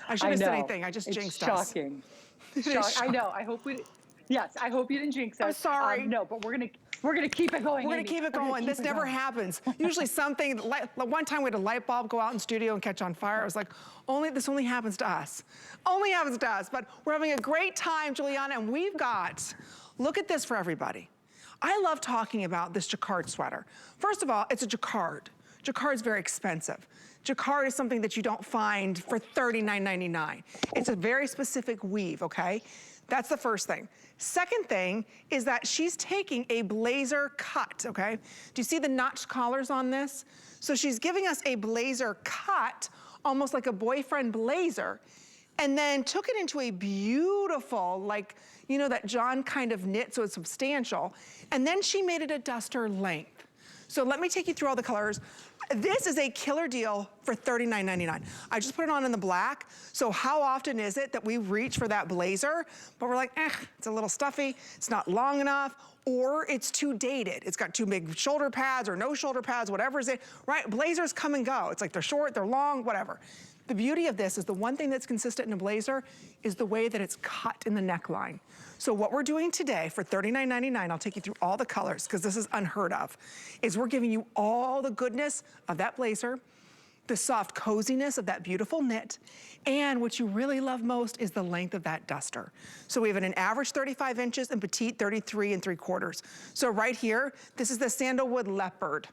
I shouldn't have said anything. I just jinxed us. Shocking. I know. I hope we. Yes, I hope you didn't jinx us. I'm sorry. No, but we're gonna keep it going. We're gonna keep it going. This never happens. Usually something. One time we had a light bulb go out in studio and catch on fire. I was like, this only happens to us. Only happens to us. But we're having a great time, Giuliana, and we've got. Look at this for everybody. I love talking about this jacquard sweater. First of all, it's a jacquard. Jacquard is very expensive. Jacquard is something that you don't find for $39.99. It's a very specific weave, okay? That's the first thing. Second thing is that she's taking a blazer cut, okay? Do you see the notched collars on this? So she's giving us a blazer cut, almost like a boyfriend blazer, and then took it into a beautiful, like, you know, that John kind of knit, so it's substantial. And then she made it a duster length. So let me take you through all the colors. This is a killer deal for $39.99. I just put it on in the black. So how often is it that we reach for that blazer, but we're like, it's a little stuffy, it's not long enough, or it's too dated. It's got too big shoulder pads or no shoulder pads, whatever is it, right? Blazers come and go. It's like they're short, they're long, whatever. The beauty of this is the one thing that's consistent in a blazer is the way that it's cut in the neckline. So what we're doing today for $39.99, I'll take you through all the colors because this is unheard of, is we're giving you all the goodness of that blazer, the soft coziness of that beautiful knit, and what you really love most is the length of that duster. So we have an average 35 inches and petite 33 3/4. So right here, this is the Sandalwood Leopard.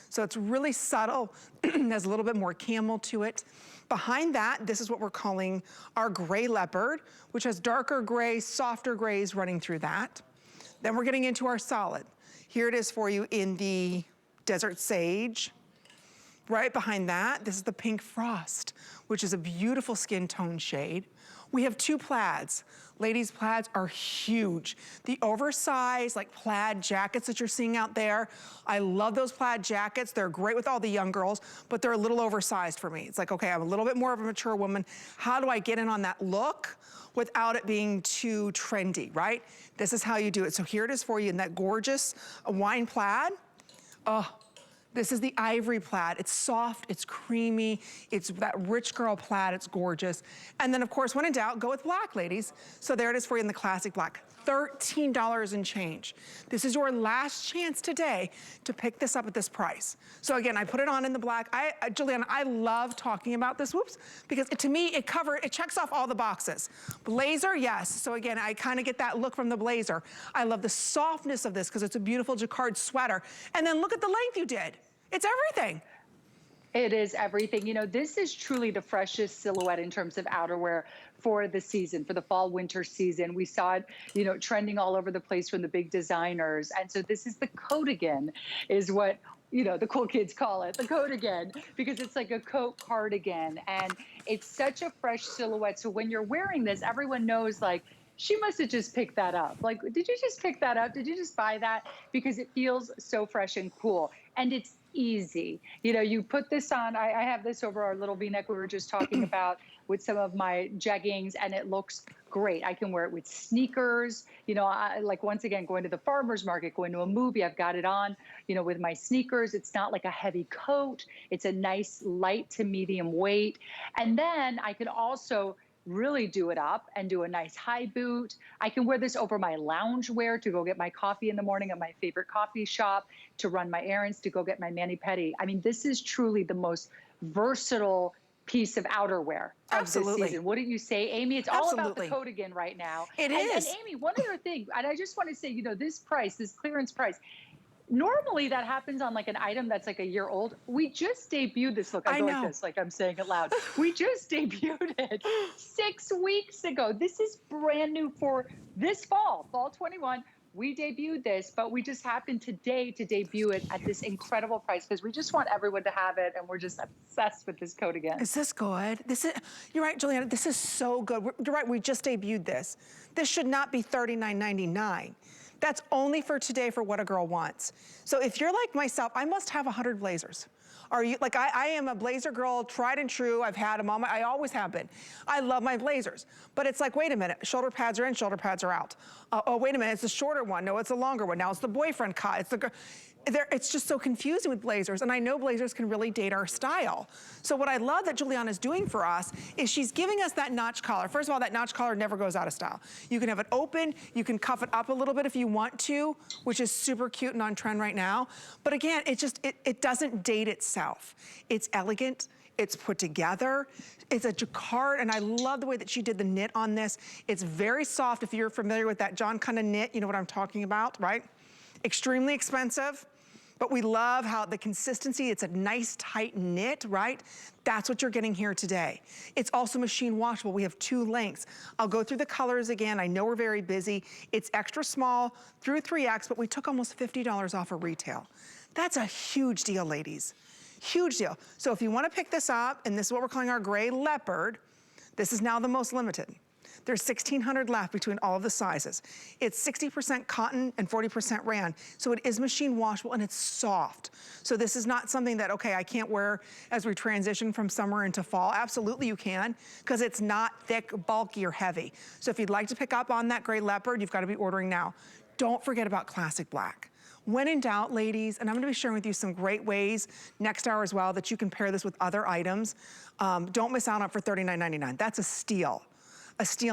So it's really subtle, has a little bit more camel to it. Behind that, this is what we're calling our gray leopard, which has darker gray, softer grays running through that. Then we're getting into our solid. Here it is for you in the desert sage. Right behind that, this is the pink frost, which is a beautiful skin tone shade. We have two plaids. Ladies, plaids are huge. The oversized, like plaid jackets that you're seeing out there, I love those plaid jackets. They're great with all the young girls, but they're a little oversized for me. It's like, okay, I'm a little bit more of a mature woman. How do I get in on that look without it being too trendy, right? This is how you do it. So here it is for you in that gorgeous wine plaid. Oh, this is the Ivory Plaid. It's soft, it's creamy, it's that rich girl plaid, it's gorgeous. And then of course, when in doubt, go with black, ladies. So there it is for you in the classic black. $13 and change. This is your last chance today to pick this up at this price. So again, I put it on in the black. Giuliana, I love talking about this, because to me, it checks off all the boxes. Blazer, yes. So again, I kind of get that look from the blazer. I love the softness of this because it's a beautiful jacquard sweater. And then look at the length you did. It's everything. It is everything. You know, this is truly the freshest silhouette in terms of outerwear for the season, for the fall winter season. We saw it, you know, trending all over the place from the big designers. And so this is the Cardigan, is what, you know, the cool kids call it, the Cardigan, because it's like a coat cardigan. And it's such a fresh silhouette. So when you're wearing this, everyone knows, like, she must have just picked that up. Like, did you just pick that up? Did you just buy that? Because it feels so fresh and cool. And it's easy. You know, you put this on, I have this over our little V-neck we were just talking about with some of my jeggings, and it looks great. I can wear it with sneakers. You know, like, once again, going to the farmer's market, going to a movie, I've got it on, you know, with my sneakers. It's not like a heavy coat. It's a nice light to medium weight. And then I could also really do it up and do a nice high boot. I can wear this over my lounge wear to go get my coffee in the morning at my favorite coffee shop, to run my errands, to go get my mani-pedi. I mean, this is truly the most versatile piece of outerwear of this season. What do you say, Amy? It's all about the Cardigan right now. It is. And Amy, one other thing, and I just want to say, you know, this price, this clearance price, normally that happens on like an item that's like a year old. We just debuted this look. I go like this, like I'm saying it loud. We just debuted it 6 weeks ago. This is brand new for this fall 21. We debuted this, but we just happened today to debut it at this incredible price because we just want everyone to have it, and we're just obsessed with this coat again. Is this good? This is, you're right, Giuliana, this is so good. You're right, we just debuted this. This should not be $39.99. That's only for today for what a girl wants. So if you're like myself, I must have 100 blazers. Are you, like, I am a blazer girl, tried and true. I've had them all, I always have been. I love my blazers. But it's like, wait a minute, shoulder pads are in, shoulder pads are out. Oh, wait a minute, it's a shorter one. No, it's a longer one. Now it's the boyfriend cut. It's the, it's just so confusing with blazers, and I know blazers can really date our style. So what I love that Giuliana's doing for us is she's giving us that notch collar. First of all, that notch collar never goes out of style. You can have it open, you can cuff it up a little bit if you want to, which is super cute and on trend right now. But again, it doesn't date itself. It's elegant, it's put together. It's a jacquard, and I love the way that she did the knit on this. It's very soft. If you're familiar with that John kind of knit, you know what I'm talking about, right? Extremely expensive. But we love how the consistency, it's a nice tight knit, right? That's what you're getting here today. It's also machine washable. We have 2 lengths. I'll go through the colors again. I know we're very busy. It's extra small through 3X, but we took almost $50 off of retail. That's a huge deal, ladies. Huge deal. So if you want to pick this up, and this is what we're calling our gray leopard, this is now the most limited. There's 1,600 left between all of the sizes. It's 60% cotton and 40% rayon. So it is machine washable and it's soft. So this is not something that, okay, I can't wear as we transition from summer into fall. Absolutely you can, because it's not thick, bulky, or heavy. So if you'd like to pick up on that gray leopard, you've got to be ordering now. Don't forget about classic black. When in doubt, ladies, and I'm gonna be sharing with you some great ways next hour as well that you can pair this with other items. Don't miss out on it for $39.99. That's a steal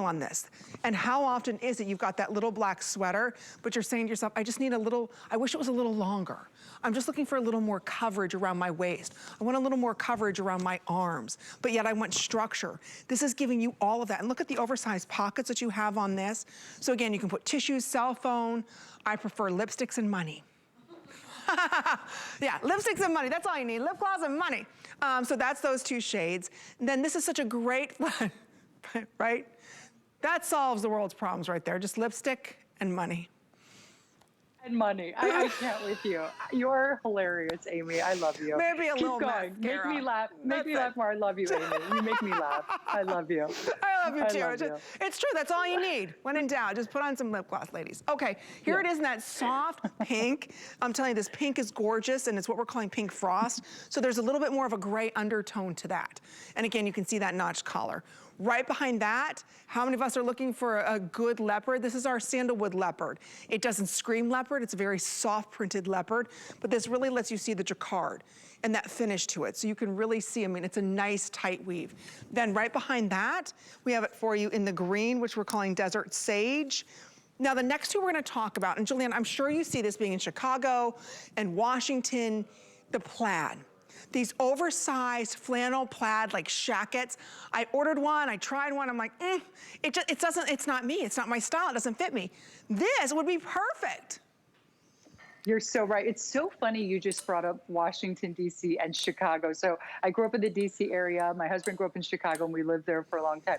on this. And how often is it you've got that little black sweater, but you're saying to yourself, I just need a little, I wish it was a little longer. I'm just looking for a little more coverage around my waist. I want a little more coverage around my arms, but yet I want structure. This is giving you all of that. And look at the oversized pockets that you have on this. So again, you can put tissues, cell phone. I prefer lipsticks and money. Yeah, lipsticks and money, that's all you need. Lip gloss and money. So that's those 2 shades. And then this is such a great, right? That solves the world's problems right there. Just lipstick and money. And money. I can't with you. You're hilarious, Amy. I love you. Maybe a little Keep going. mascara. Make me laugh. Make me laugh more. I love you, Amy. You make me laugh. I love you. I love you too. Love you. It's true. That's all you need. When in doubt, just put on some lip gloss, ladies. Okay, here it is in that soft pink. I'm telling you, this pink is gorgeous, and it's what we're calling pink frost. So there's a little bit more of a gray undertone to that. And again, you can see that notched collar. Right behind that, how many of us are looking for a good leopard? This is our Sandalwood Leopard. It doesn't scream leopard, it's a very soft printed leopard, but this really lets you see the jacquard and that finish to it. So you can really see, I mean, it's a nice tight weave. Then right behind that, we have it for you in the green, which we're calling Desert Sage. Now the next 2 we're gonna talk about, and Giuliana, I'm sure you see this being in Chicago and Washington, the plaid. These oversized flannel plaid like shackets. I ordered one, I tried one, I'm like, it's not me, it's not my style, it doesn't fit me. This would be perfect. You're so right. It's so funny you just brought up Washington, D.C. and Chicago. So I grew up in the D.C. area. My husband grew up in Chicago and we lived there for a long time.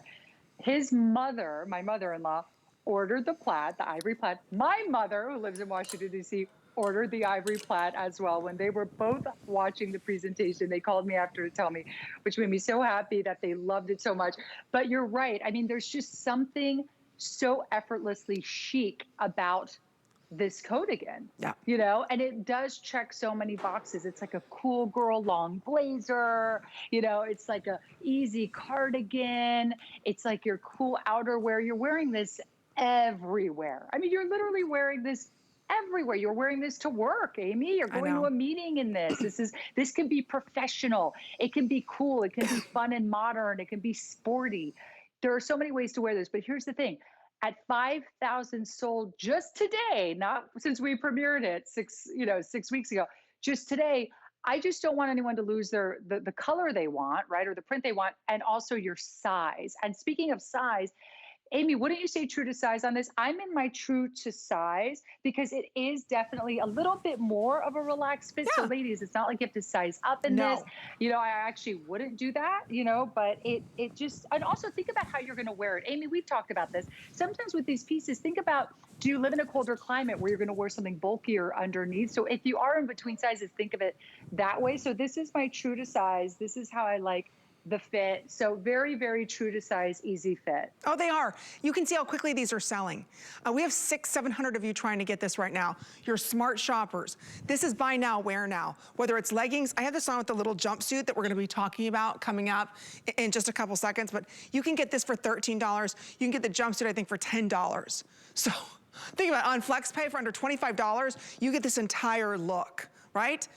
His mother, my mother-in-law, ordered the plaid, the ivory plaid. My mother, who lives in Washington, D.C., ordered the ivory plaid as well. When they were both watching the presentation, they called me after to tell me, which made me so happy that they loved it so much. But you're right. I mean, there's just something so effortlessly chic about this Cardigan, you know, and it does check so many boxes. It's like a cool girl long blazer, you know, it's like a easy cardigan. It's like your cool outerwear. You're wearing this everywhere. I mean, you're literally wearing this everywhere. You're wearing this to work, Amy. You're going to a meeting in this. This can be professional. It can be cool. It can be fun and modern. It can be sporty. There are so many ways to wear this, but here's the thing. At 5,000 sold just today, not since we premiered it 6 weeks ago, just today, I just don't want anyone to lose the color they want, right? Or the print they want, and also your size. And speaking of size, Amy, wouldn't you say true to size on this? I'm in my true to size because it is definitely a little bit more of a relaxed fit. So ladies, it's not like you have to size up in this. You know, I actually wouldn't do that, you know, but it just, and also think about how you're going to wear it. Amy, we've talked about this. Sometimes with these pieces, think about, do you live in a colder climate where you're going to wear something bulkier underneath? So if you are in between sizes, think of it that way. So this is my true to size. This is how I like the fit. So very, very true to size, easy fit. Oh, they are. You can see how quickly these are selling. We have 600-700 of you trying to get this right now. You're smart shoppers. This is buy now, wear now. Whether it's leggings, I have this on with the little jumpsuit that we're gonna be talking about coming up in just a couple seconds, but you can get this for $13. You can get the jumpsuit, I think, for $10. So Think about it, on FlexPay for under $25, you get this entire look, right?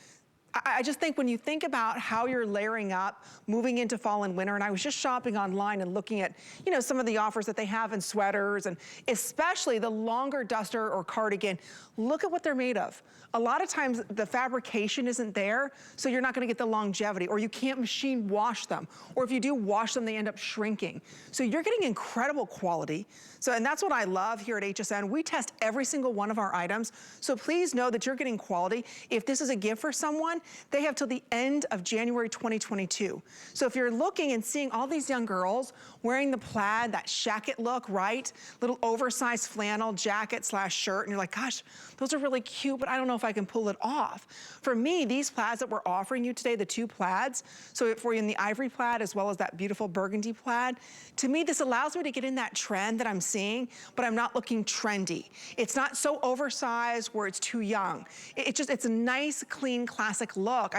I just think when you think about how you're layering up, moving into fall and winter, and I was just shopping online and looking at, you know, some of the offers that they have in sweaters, and especially the longer duster or cardigan, look at what they're made of. A lot of times the fabrication isn't there, so you're not gonna get the longevity, or you can't machine wash them, or if you do wash them, they end up shrinking. So you're getting incredible quality. So, and that's what I love here at HSN. We test every single one of our items, so please know that you're getting quality. If this is a gift for someone, they have till the end of January 2022. So if you're looking and seeing all these young girls wearing the plaid, that shacket look, right? Little oversized flannel jacket / shirt, and you're like, gosh, those are really cute, but I don't know if I can pull it off. For me, these plaids that we're offering you today, the 2 plaids, so for you in the ivory plaid as well as that beautiful burgundy plaid, to me, this allows me to get in that trend that I'm seeing, but I'm not looking trendy. It's not so oversized where it's too young. It's a nice, clean, classic look.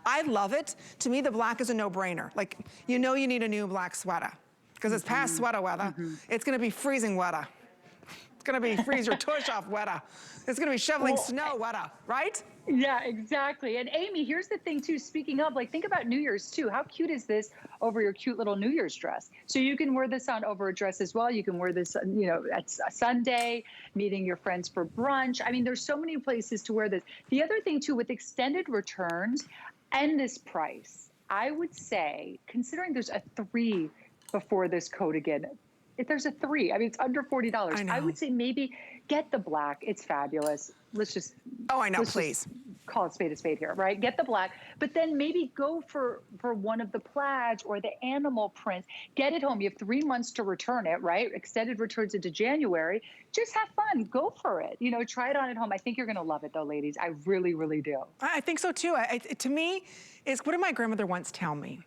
I love it. To me, the black is a no-brainer. Like, you know you need a new black sweater because it's past sweater weather. It's gonna be freezing weather. It's gonna be freeze your tush off weather. It's gonna be shoveling snow weather, right? Yeah, exactly. And Amy, here's the thing too, speaking of, like, think about New Year's too. How cute is this over your cute little New Year's dress? So you can wear this on over a dress as well. You can wear this, you know, at a Sunday, meeting your friends for brunch. I mean, there's so many places to wear this. The other thing too, with extended returns and this price, I would say, considering there's a 3 before this coat again, if there's a 3, I mean, it's under $40. I would say maybe get the black. It's fabulous. Let's just. Oh, I know, please. Call it spade a spade here, right? Get the black, but then maybe go for one of the plaids or the animal prints. Get it home. You have 3 months to return it, right? Extended returns into January. Just have fun. Go for it. You know, try it on at home. I think you're going to love it, though, ladies. I really, really do. I think so, too. To me, it's what did my grandmother once tell me?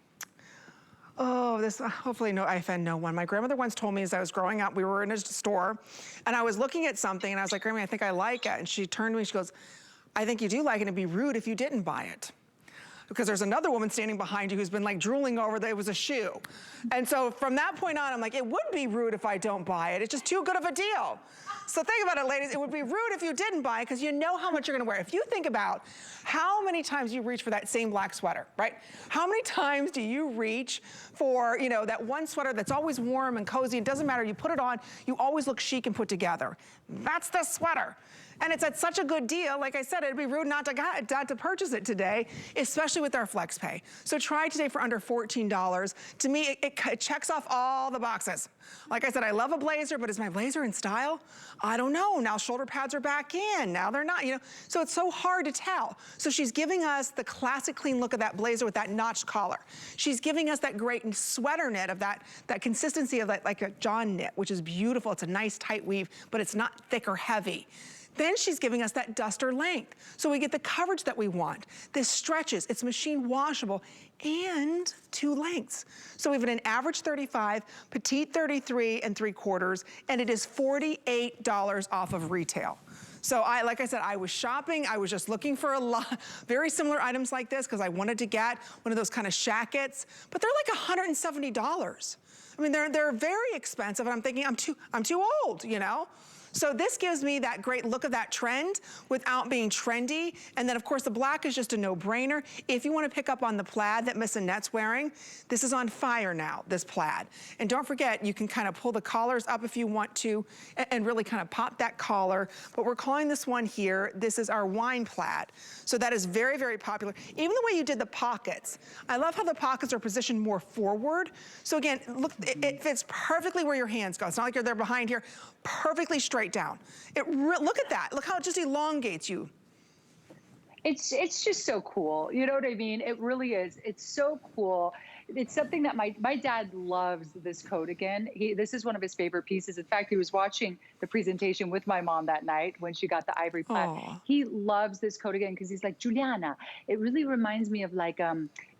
Oh, this, hopefully I offend no one. My grandmother once told me as I was growing up, we were in a store, and I was looking at something, and I was like, Grandma, I think I like it. And she turned to me, she goes, I think you do like it, and it'd be rude if you didn't buy it. Because there's another woman standing behind you who's been like drooling over that it was a shoe. And so from that point on, I'm like, it would be rude if I don't buy it. It's just too good of a deal. So think about it, ladies. It would be rude if you didn't buy it because you know how much you're gonna wear. If you think about how many times you reach for that same black sweater, right? How many times do you reach for, you know, that one sweater that's always warm and cozy? It doesn't matter, you put it on, you always look chic and put together. That's the sweater. And it's at such a good deal. Like I said, it'd be rude not to purchase it today, especially with our FlexPay. So try today for under $14. To me, it checks off all the boxes. Like I said, I love a blazer, but is my blazer in style? I don't know. Now shoulder pads are back in. Now they're not, you know. So it's so hard to tell. So she's giving us the classic clean look of that blazer with that notched collar. She's giving us that great sweater knit of that consistency of that, like a John knit, which is beautiful. It's a nice tight weave, but it's not thick or heavy. Then she's giving us that duster length. So we get the coverage that we want. This stretches, it's machine washable, and 2 lengths. So we have an average 35, petite 33 3/4, and it is $48 off of retail. So like I said, I was shopping, I was just looking for a lot, very similar items like this because I wanted to get one of those kind of shackets, but they're like $170. I mean, they're very expensive, and I'm thinking I'm too old, you know? So this gives me that great look of that trend without being trendy. And then of course the black is just a no-brainer. If you want to pick up on the plaid that Miss Annette's wearing, this is on fire now, this plaid. And don't forget, you can kind of pull the collars up if you want to and really kind of pop that collar. But we're calling this one here, this is our wine plaid. So that is very, very popular. Even the way you did the pockets. I love how the pockets are positioned more forward. So again, look, it fits perfectly where your hands go. It's not like you're there behind here, perfectly straight down. Look at that. Look how it just elongates you. It's just so cool. You know what I mean? It really is. It's so cool. It's something that my dad loves this coat again. This is one of his favorite pieces. In fact, he was watching the presentation with my mom that night when she got the ivory plaid. Aww. He loves this coat again because he's like, Giuliana, it really reminds me of like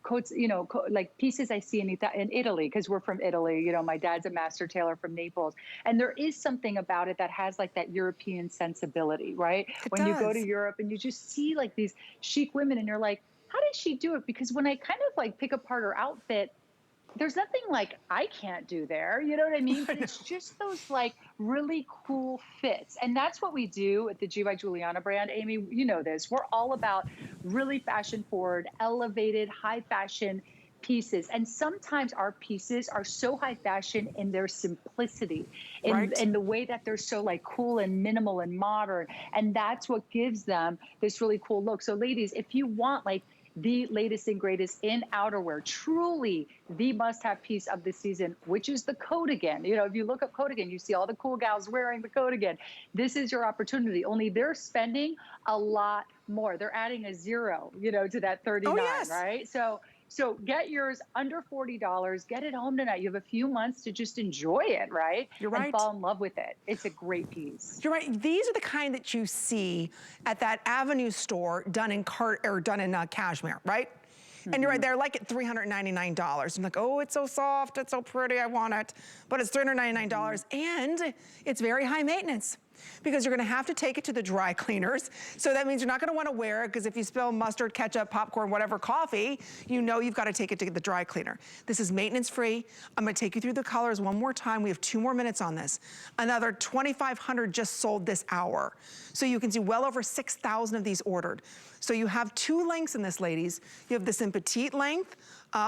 coats, you know, like pieces I see in Italy, because we're from Italy. You know, my dad's a master tailor from Naples. And there is something about it that has like that European sensibility, right? When you go to Europe and you just see like these chic women and you're like, how did she do it? Because when I kind of like pick apart her outfit, there's nothing like I can't do there, you know what I mean? But it's just those like really cool fits. And that's what we do at the G by Giuliana brand. Amy, you know this. We're all about really fashion forward, elevated, high fashion pieces. And sometimes our pieces are so high fashion in their simplicity, Right. in the way that they're so like cool and minimal and modern. And that's what gives them this really cool look. So ladies, if you want like the latest and greatest in outerwear, truly the must-have piece of the season, which is the Cardigan. You know, if you look up Cardigan, you see all the cool gals wearing the Cardigan. This is your opportunity, only they're spending a lot more. They're adding a zero, you know, to that 39, Oh, yes. right? So get yours under $40, get it home tonight. You have a few months to just enjoy it, right? You're And right. fall in love with it. It's a great piece. You're right. These are the kind that you see at that Avenue store done in cashmere, right? And you're right, they're like at $399. I'm like, oh, it's so soft, it's so pretty, I want it. But it's $399 and it's very high maintenance because you're gonna have to take it to the dry cleaners. So that means you're not gonna wanna wear it because if you spill mustard, ketchup, popcorn, whatever, coffee, you know you've gotta take it to the dry cleaner. This is maintenance free. I'm gonna take you through the colors one more time. We have 2 more minutes on this. Another 2,500 just sold this hour. So you can see well over 6,000 of these ordered. So you have 2 lengths in this, ladies. You have this in petite length,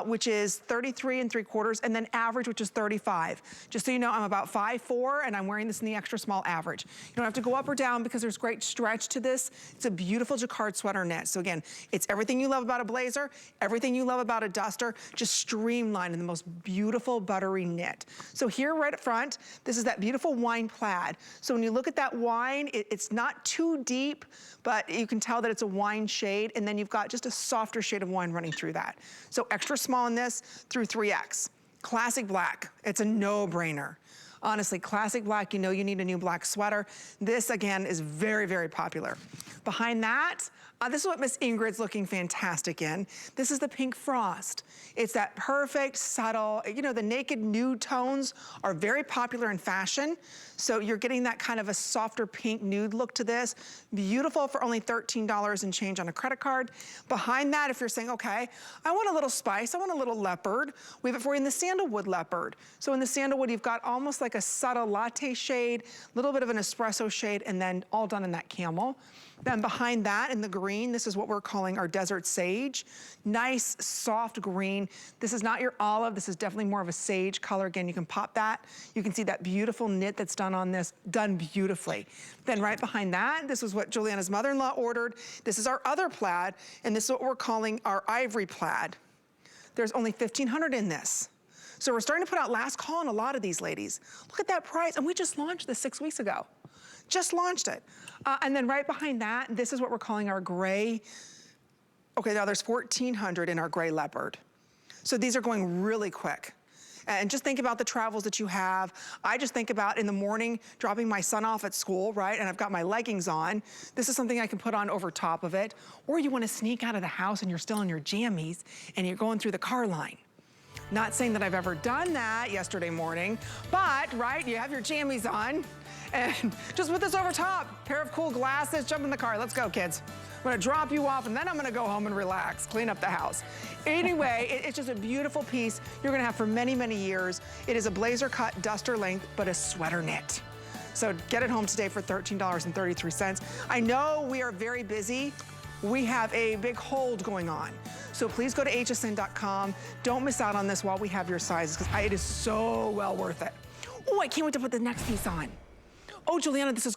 which is 33 3/4, and then average, which is 35. Just so you know, I'm about 5'4", and I'm wearing this in the extra small average. You don't have to go up or down because there's great stretch to this. It's a beautiful jacquard sweater knit. So again, it's everything you love about a blazer, everything you love about a duster, just streamlined in the most beautiful buttery knit. So here right up front, this is that beautiful wine plaid. So when you look at that wine, it's not too deep, but you can tell that it's a wine shade, and then you've got just a softer shade of wine running through that. So extra small in this through 3X. Classic black, it's a no-brainer. Honestly, classic black, you know you need a new black sweater. This, again, is very, very popular. Behind that, this is what Miss Ingrid's looking fantastic in. This is the pink frost. It's that perfect, subtle, you know, the naked nude tones are very popular in fashion. So you're getting that kind of a softer pink nude look to this. Beautiful for only $13 and change on a credit card. Behind that, if you're saying, okay, I want a little spice, I want a little leopard, we have it for you in the Sandalwood Leopard. So in the Sandalwood, you've got almost like a subtle latte shade, a little bit of an espresso shade, and then all done in that camel. Then behind that in the green, this is what we're calling our desert sage. Nice, soft green. This is not your olive. This is definitely more of a sage color. Again, you can pop that. You can see that beautiful knit that's done on this, done beautifully. Then right behind that, this is what Giuliana's mother-in-law ordered. This is our other plaid, and this is what we're calling our Ivory Plaid. There's only 1,500 in this. So we're starting to put out last call on a lot of these, ladies. Look at that price, and we just launched this 6 weeks ago. Just launched it. And then right behind that, this is what we're calling our gray. Okay, now there's 1,400 in our gray leopard. So these are going really quick. And just think about the travels that you have. I just think about in the morning, dropping my son off at school, right? And I've got my leggings on. This is something I can put on over top of it. Or you wanna sneak out of the house and you're still in your jammies and you're going through the car line. Not saying that I've ever done that yesterday morning, but, right, you have your jammies on. And just with this over top, pair of cool glasses, jump in the car. Let's go, kids. I'm gonna drop you off and then I'm gonna go home and relax, clean up the house. Anyway, it's just a beautiful piece you're gonna have for many, many years. It is a blazer cut duster length, but a sweater knit. So get it home today for $13.33. I know we are very busy. We have a big hold going on. So please go to hsn.com. Don't miss out on this while we have your sizes, because it is so well worth it. Oh, I can't wait to put the next piece on. Oh, Giuliana, this is